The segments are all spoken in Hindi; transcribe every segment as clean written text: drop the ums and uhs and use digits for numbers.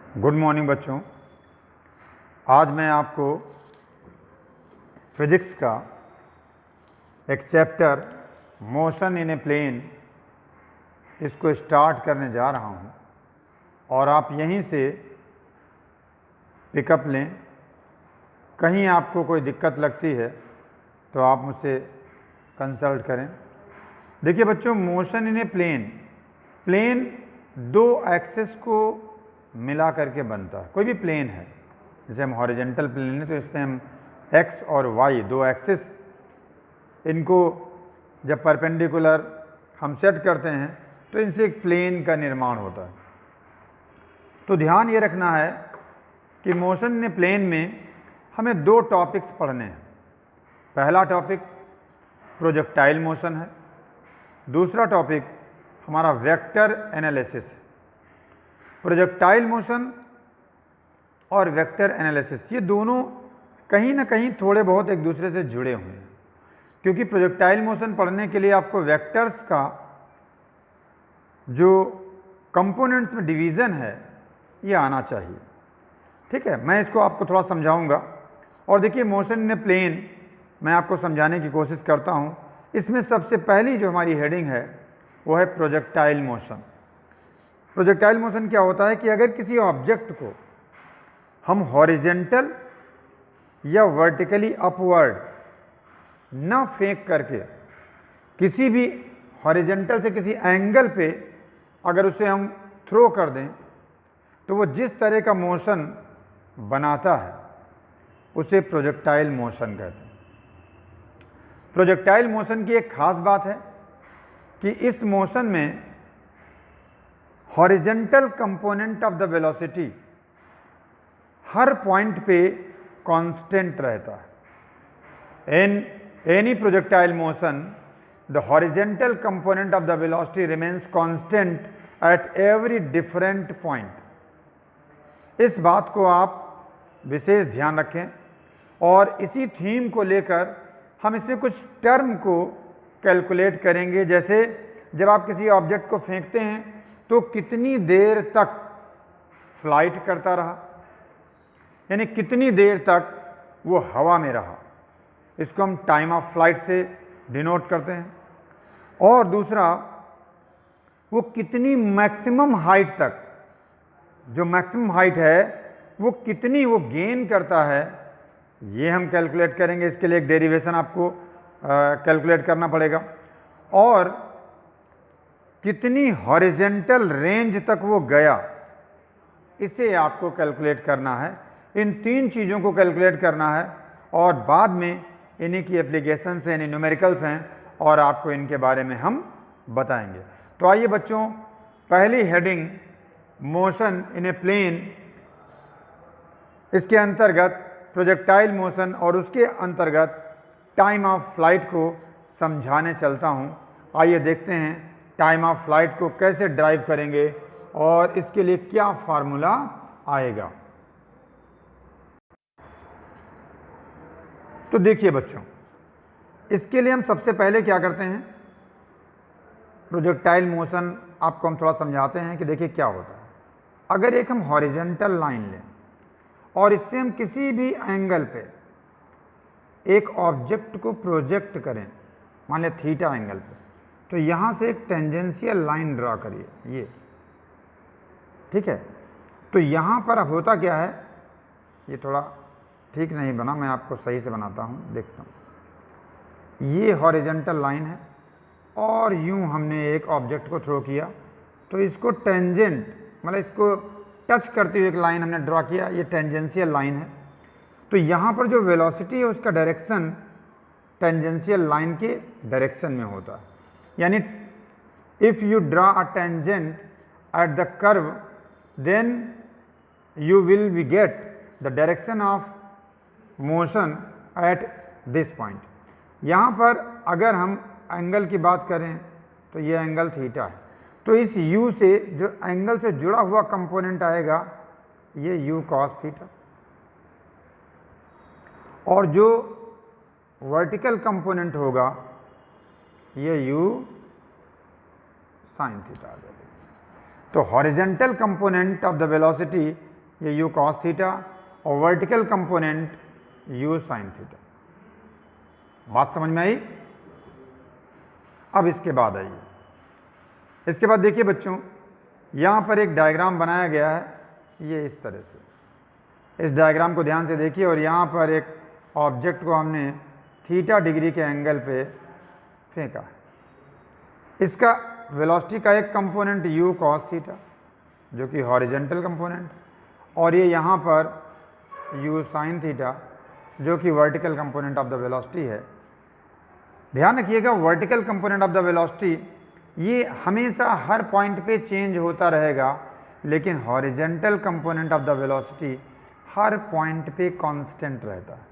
गुड मॉर्निंग बच्चों। आज मैं आपको फिजिक्स का एक chapter motion in a plane इसको स्टार्ट करने जा रहा हूं और आप यहीं से पिकअप लें। कहीं आपको कोई दिक्कत लगती है तो आप मुझसे कंसल्ट करें। देखिए बच्चों, मोशन इन ए प्लेन दो एक्सिस को मिला करके बनता है। कोई भी प्लेन है, जैसे हम हॉरिजेंटल प्लेन है तो इसमें हम एक्स और वाई दो एक्सिस, इनको जब परपेंडिकुलर हम सेट करते हैं तो इनसे एक प्लेन का निर्माण होता है। तो ध्यान ये रखना है कि मोशन इन ए प्लेन में हमें दो टॉपिक्स पढ़ने हैं। पहला टॉपिक प्रोजेक्टाइल मोशन है, दूसरा टॉपिक हमारा वेक्टर एनालिसिस है। प्रोजेक्टाइल मोशन और वेक्टर एनालिसिस ये दोनों कहीं ना कहीं थोड़े बहुत एक दूसरे से जुड़े हुए हैं, क्योंकि प्रोजेक्टाइल मोशन पढ़ने के लिए आपको वेक्टर्स का जो कंपोनेंट्स में डिवीज़न है ये आना चाहिए। ठीक है, मैं इसको आपको थोड़ा समझाऊंगा। और देखिए, मोशन इन ए प्लेन मैं आपको समझाने की कोशिश करता हूं। इसमें सबसे पहली जो हमारी हेडिंग है वो है प्रोजेक्टाइल मोशन। प्रोजेक्टाइल मोशन क्या होता है कि अगर किसी ऑब्जेक्ट को हम हॉरिजेंटल या वर्टिकली अपवर्ड न फेंक करके किसी भी हॉरिजेंटल से किसी एंगल पे अगर उसे हम थ्रो कर दें तो वो जिस तरह का मोशन बनाता है उसे प्रोजेक्टाइल मोशन कहते हैं। प्रोजेक्टाइल मोशन की एक खास बात है कि इस मोशन में horizontal component of the velocity her point पे कांस्टेंट रहता है। In any projectile motion the horizontal component of the velocity remains constant at every different point. इस बात को आप विशेष ध्यान रखें और इसी थीम को लेकर हम इसमें कुछ टर्म को कैलकुलेट करेंगे। जैसे जब आप किसी ऑब्जेक्ट को फेंकते हैं तो कितनी देर तक फ्लाइट करता रहा, यानी कितनी देर तक वो हवा में रहा, इसको हम टाइम ऑफ फ्लाइट से डिनोट करते हैं। और दूसरा, वो कितनी मैक्सिमम हाइट तक, जो मैक्सिमम हाइट है वो कितनी वो गेन करता है, ये हम कैलकुलेट करेंगे। इसके लिए एक डेरिवेशन आपको कैलकुलेट करना पड़ेगा। और कितनी हॉरिजेंटल रेंज तक वो गया, इसे आपको कैलकुलेट करना है। इन तीन चीज़ों को कैलकुलेट करना है और बाद में इन्हीं की एप्लीकेशंस हैं, यानी न्यूमेरिकल्स हैं, और आपको इनके बारे में हम बताएंगे। तो आइए बच्चों, पहली heading motion in a plane, इसके अंतर्गत प्रोजेक्टाइल मोशन और उसके अंतर्गत टाइम ऑफ फ्लाइट को समझाने चलता हूँ। आइए देखते हैं टाइम ऑफ फ्लाइट को कैसे ड्राइव करेंगे और इसके लिए क्या फार्मूला आएगा। तो देखिए बच्चों, इसके लिए हम सबसे पहले क्या करते हैं, प्रोजेक्टाइल मोशन आपको हम थोड़ा समझाते हैं कि देखिए क्या होता है। अगर एक हम हॉरिजेंटल लाइन लें और इससे हम किसी भी एंगल पे एक ऑब्जेक्ट को प्रोजेक्ट करें, मान लिया थीटा एंगल पे, तो यहाँ से एक टेंजेंशियल लाइन ड्रा करिए, ये ठीक है। तो यहाँ पर अब होता क्या है, ये थोड़ा ठीक नहीं बना, मैं आपको सही से बनाता हूँ, देखता हूँ। ये हॉरिजेंटल लाइन है और यूँ हमने एक ऑब्जेक्ट को थ्रो किया तो इसको टेंजेंट, मतलब इसको टच करते हुए एक लाइन हमने ड्रा किया, ये टेंजेंशियल लाइन है। तो यहाँ पर जो वेलोसिटी है उसका डायरेक्शन टेंजेंशियल लाइन के डायरेक्शन में होता है। यानी if you draw a tangent at the curve then you will be get the direction of motion at this point. यहाँ पर अगर हम एंगल की बात करें तो ये एंगल थीटा है, तो इस u से जो एंगल से जुड़ा हुआ कंपोनेंट आएगा ये u cos थीटा, और जो वर्टिकल कंपोनेंट होगा ये u sin थीटा आ जाएगा। तो horizontal component of the velocity ये u cos थीटा और vertical component u sin theta. बात समझ में आई? अब इसके बाद आइए, इसके बाद देखिए बच्चों, यहाँ पर एक डायग्राम बनाया गया है, ये इस तरह से। इस डायग्राम को ध्यान से देखिए और यहाँ पर एक ऑब्जेक्ट को हमने थीटा डिग्री के एंगल पे फेंका है। इसका वेलोसिटी का एक कंपोनेंट u cos थीटा जो कि हॉरिजेंटल कंपोनेंट, और ये यहाँ पर u sin थीटा जो कि vertical component of the velocity है। ध्यान रखिएगा, vertical component of the velocity ये हमेशा हर पॉइंट पे चेंज होता रहेगा, लेकिन horizontal component of the velocity her point पे कांस्टेंट रहता है,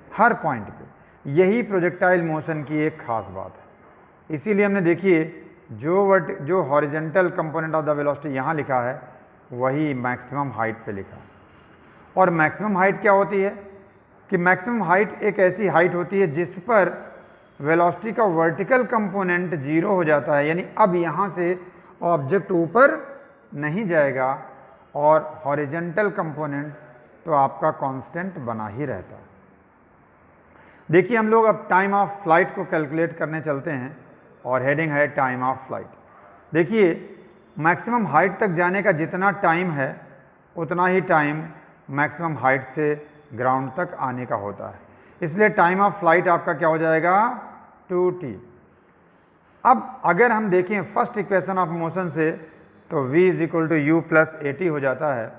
हर पॉइंट पे। यही प्रोजेक्टाइल मोशन की एक खास बात है। इसीलिए हमने देखिए जो horizontal component of the velocity यहाँ लिखा है वही मैक्सिमम हाइट पे लिखा है। और मैक्सिमम हाइट क्या होती है कि मैक्सिमम हाइट एक ऐसी हाइट होती है जिस पर वेलोसिटी का वर्टिकल कंपोनेंट 0 हो जाता है, यानी अब यहाँ से ऑब्जेक्ट ऊपर नहीं जाएगा और हॉरिजेंटल कंपोनेंट तो आपका कांस्टेंट बना ही रहता है। देखिए हम लोग अब टाइम ऑफ फ्लाइट को कैलकुलेट करने चलते हैं और हेडिंग है टाइम ऑफ फ्लाइट। देखिए मैक्सिमम हाइट तक जाने का जितना टाइम है उतना ही टाइम मैक्सिमम हाइट से ग्राउंड तक आने का होता है, इसलिए टाइम ऑफ फ्लाइट आपका क्या हो जाएगा 2t। अब अगर हम देखें फर्स्ट इक्वेशन ऑफ मोशन से तो v = u + at हो जाता है,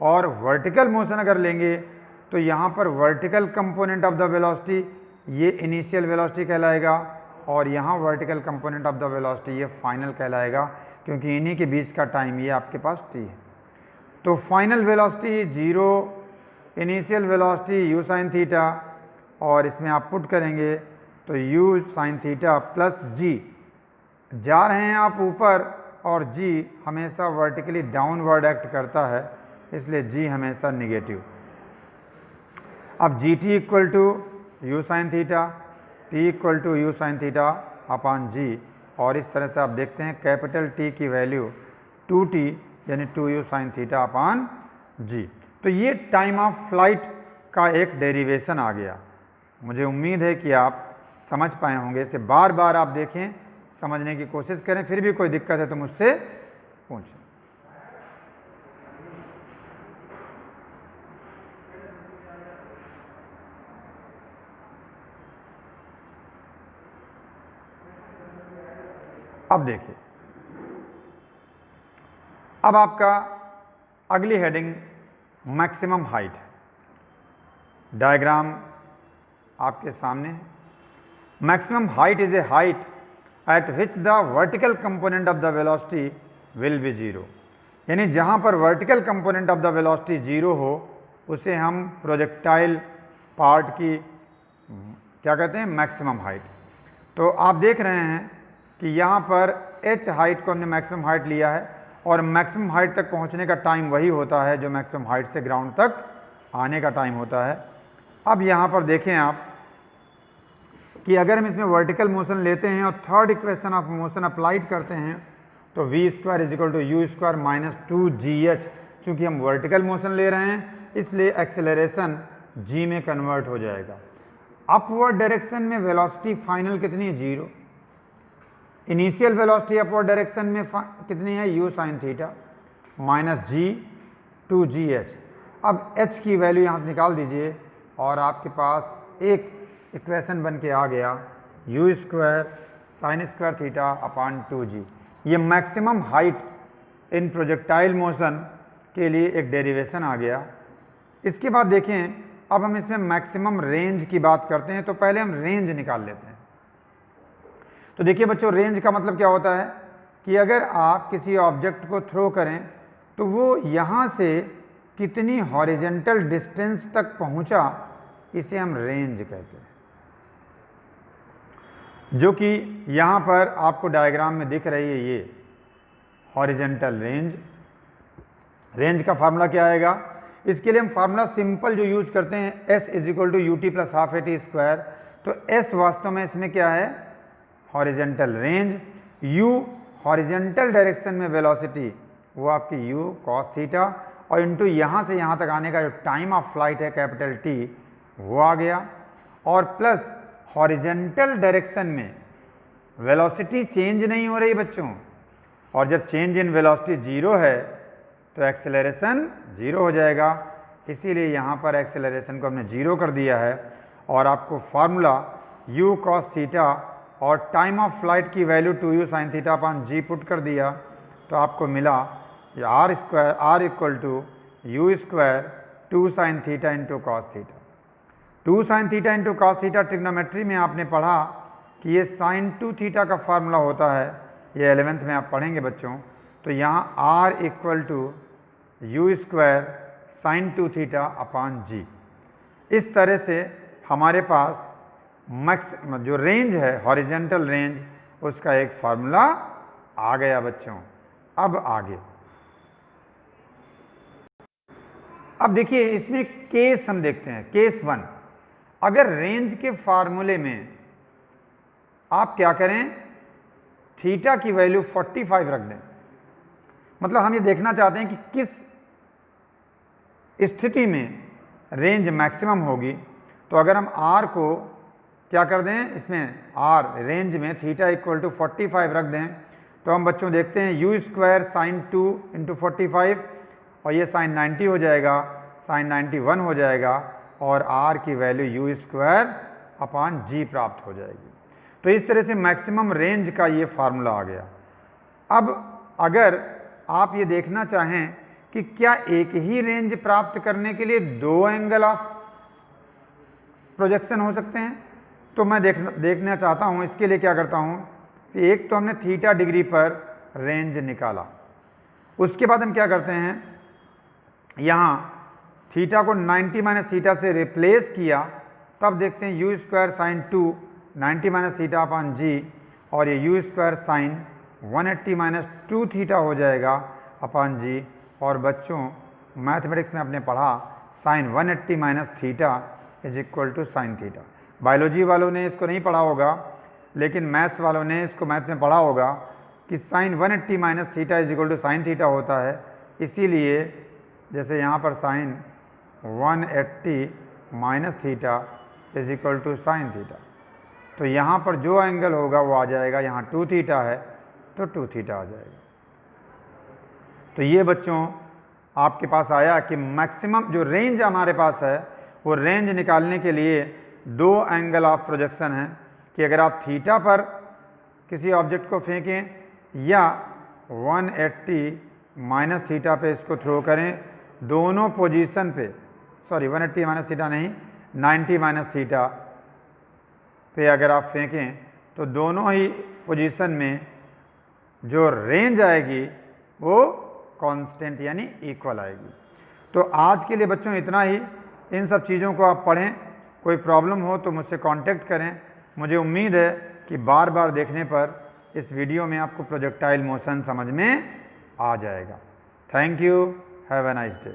और वर्टिकल मोशन अगर लेंगे तो यहाँ पर vertical component of the velocity ये इनिशियल वेलोसिटी कहलाएगा, और यहाँ vertical component of the velocity ये फाइनल कहलाएगा, क्योंकि इन्हीं के बीच का टाइम ये आपके पास t है। तो final velocity 0, initial velocity u sin theta, और इसमें आप पुट करेंगे तो u sin theta plus g। जा रहे हैं आप ऊपर और g हमेशा वर्टिकली डाउनवर्ड एक्ट करता है, इसलिए g हमेशा निगेटिव। अब gt = u sin theta, t = u sin theta upon g, और इस तरह से आप देखते हैं कैपिटल T की वैल्यू 2t यानी 2u sin theta upon g। तो ये टाइम ऑफ फ्लाइट का एक डेरिवेशन आ गया। मुझे उम्मीद है कि आप समझ पाए होंगे। इसे बार बार आप देखें, समझने की कोशिश करें, फिर भी कोई दिक्कत है तो मुझसे पूछें। अब देखिए, अब आपका अगली हेडिंग मैक्सिमम हाइट है। डायग्राम आपके सामने है। Maximum height is a height eight which the vertical component of the velocity will be 0, यानी जहाँ पर vertical component of the velocity 0 हो उसे हम प्रोजेक्टाइल पार्ट की क्या कहते हैं, मैक्सिमम हाइट। तो आप देख रहे हैं कि यहाँ पर h हाइट को हमने मैक्सिमम हाइट लिया है, और मैक्सिमम हाइट तक पहुँचने का टाइम वही होता है जो मैक्सिमम हाइट से ग्राउंड तक आने का टाइम होता है। अब यहाँ पर देखें आप कि अगर हम इसमें वर्टिकल मोशन लेते हैं और third equation of motion applied करते हैं तो v² = u² - 2gh। चूँकि हम वर्टिकल मोशन ले रहे हैं इसलिए एक्सेलरेशन g में कन्वर्ट हो जाएगा। अपवर्ड डायरेक्शन में वेलोसिटी फाइनल कितनी है, 0। इनिशियल वेलोसिटी अपवर्ड डायरेक्शन में कितनी है, u sin theta minus g 2gh। अब h की वैल्यू यहाँ से निकाल दीजिए और आपके पास एक इक्वेशन बन के आ गया u² sin² theta upon 2g। ये maximum height in projectile motion के लिए एक डेरिवेशन आ गया। इसके बाद देखें, अब हम इसमें मैक्सिमम रेंज की बात करते हैं, तो पहले हम रेंज निकाल लेते हैं। तो देखिए बच्चों, रेंज का मतलब क्या होता है कि अगर आप किसी ऑब्जेक्ट को थ्रो करें तो वो यहाँ से कितनी हॉरिजेंटल डिस्टेंस तक पहुँचा, इसे हम रेंज कहते हैं, जो कि यहाँ पर आपको डायग्राम में दिख रही है, ये हॉरिजेंटल रेंज। रेंज का फार्मूला क्या आएगा, इसके लिए हम फार्मूला सिंपल जो यूज करते हैं, s = ut + ½ at²। तो s वास्तव में इसमें क्या है, horizontal range. u horizontal direction में वेलोसिटी वो आपकी u cos थीटा, और इंटू यहाँ से यहाँ तक आने का जो टाइम ऑफ फ्लाइट है कैपिटल टी वो आ गया, और प्लस हॉरिजेंटल डायरेक्शन में वेलोसिटी चेंज नहीं हो रही बच्चों, और जब चेंज इन वेलोसिटी जीरो है तो एक्सेलरेशन जीरो हो जाएगा, इसीलिए यहाँ पर एक्सेलरेशन को हमने जीरो कर दिया है। और आपको फार्मूला u cos थीटा और टाइम ऑफ फ्लाइट की value 2u sin theta upon g put कर दिया, तो आपको मिला r equal to u square 2 sin theta into cos theta. 2 sin theta into cos theta trigonometry में आपने पढ़ा कि ये sin 2 थीटा का फार्मूला होता है, ये 11th में आप पढ़ेंगे बच्चों। तो यहाँ r equal to u square sin 2 theta upon g। इस तरह से हमारे पास मैक्स जो रेंज है हॉरिजेंटल रेंज, उसका एक फार्मूला आ गया बच्चों। अब आगे, अब देखिए इसमें केस हम देखते हैं, केस 1। अगर रेंज के फार्मूले में आप क्या करें, थीटा की वैल्यू 45 रख दें, मतलब हम ये देखना चाहते हैं कि किस स्थिति में रेंज मैक्सिमम होगी। तो अगर हम r को क्या कर दें, इसमें r रेंज में थीटा इक्वल टू 45 रख दें, तो हम बच्चों देखते हैं यू स्क्वायर साइन 2 इंटू 45 और ये साइन 90 हो जाएगा, साइन 91 हो जाएगा, और r की वैल्यू यू स्क्वायर अपॉन जी प्राप्त हो जाएगी। तो इस तरह से मैक्सिमम रेंज का ये फार्मूला आ गया। अब अगर आप ये देखना चाहें कि क्या एक ही रेंज प्राप्त करने के लिए दो एंगल ऑफ प्रोजेक्शन हो सकते हैं, तो मैं देखना चाहता हूं, इसके लिए क्या करता हूं कि एक तो हमने थीटा डिग्री पर रेंज निकाला, उसके बाद हम क्या करते हैं, यहाँ थीटा को 90 माइनस थीटा से रिप्लेस किया, तब देखते हैं u square sine 2 90 minus theta upon g, और ये u square sine 180 minus 2 theta हो जाएगा अपॉन जी। और बच्चों मैथमेटिक्स में आपने पढ़ा sine 180 minus theta is equal to sine theta. Biology वालों ने इसको नहीं पढ़ा होगा, लेकिन मैथ्स वालों ने इसको मैथ में पढ़ा होगा कि sine 180 minus theta is equal to sine theta होता है। इसीलिए जैसे यहाँ पर sine 180 minus theta is equal to sine theta, तो यहाँ पर जो एंगल होगा वो आ जाएगा, यहाँ 2 थीटा है तो 2 थीटा आ जाएगा। तो ये बच्चों आपके पास आया कि मैक्सिमम जो रेंज हमारे पास है, वो रेंज निकालने के लिए दो एंगल ऑफ प्रोजेक्शन है कि अगर आप थीटा पर किसी ऑब्जेक्ट को फेंकें या 180 माइनस थीटा पे इसको थ्रो करें, दोनों पोजीशन पे, सॉरी 180 माइनस थीटा नहीं, 90 माइनस थीटा पे अगर आप फेंकें तो दोनों ही पोजीशन में जो रेंज आएगी वो कांस्टेंट यानी इक्वल आएगी। तो आज के लिए बच्चों इतना ही, इन सब चीज़ों को आप पढ़ें, कोई प्रॉब्लम हो तो मुझसे कांटेक्ट करें। मुझे उम्मीद है कि बार बार देखने पर इस वीडियो में आपको प्रोजेक्टाइल मोशन समझ में आ जाएगा। Thank you, have a nice day.